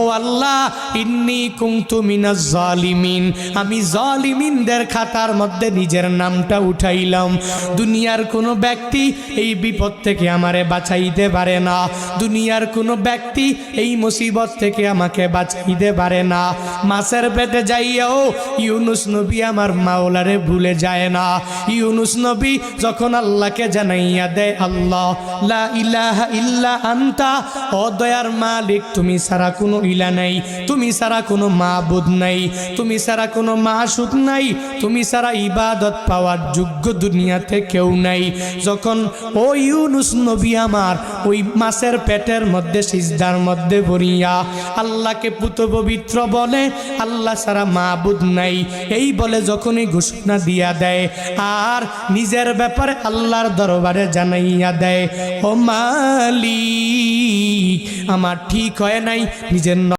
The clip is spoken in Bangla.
ও আল্লাহ ইন্নী কুনতু মিনাজ জালিমিন, আমি জালিমিনদের খাতার মধ্যে নিজের নামটা উঠাইলাম। দুনিয়ার কোনো ব্যক্তি এই বিপদ থেকে আমারে বাঁচাইতে পারে না, দুনিয়ার কোনো ব্যক্তি এই মুসিবত থেকে আমাকে বাঁচাইতে পারে না। মাছের পেটে যাইয়াও ইউনুস নবী আমার মাওলারে ভুলে যায় না। ইউনুস নবী যখন আল্লাহকে জানাইয়া দেয়, আল্লাহ লা ইলাহা ইল্লা আনতা, ও দয়ার মালিক তুমি ছাড়া কোনো ইলা নাই, তুমি ছাড়া কোনো মাবুদ নাই, তুমি ছাড়া কোনো মাসুক নাই, তুমি ছাড়া ইবাদত পাওয়ার যোগ্য দুনিয়াতে কেউ নাই। যখন ও ইউনুস নবী আমার ওই মাছের পেটের মধ্যে সিজদার মধ্যে পড়িয়া আল্লাহকে পুত পবিত্র বলে, আল্লাহ ছাড়া মাবুদ নাই এই বলে যখনই ঘোষণা দিয়া দেয় আর নিজের ব্যাপারে আল্লাহর দরবারে জানাইয়া দেয়, ও মালিক আমার ঠিক হয় নাই, নিজের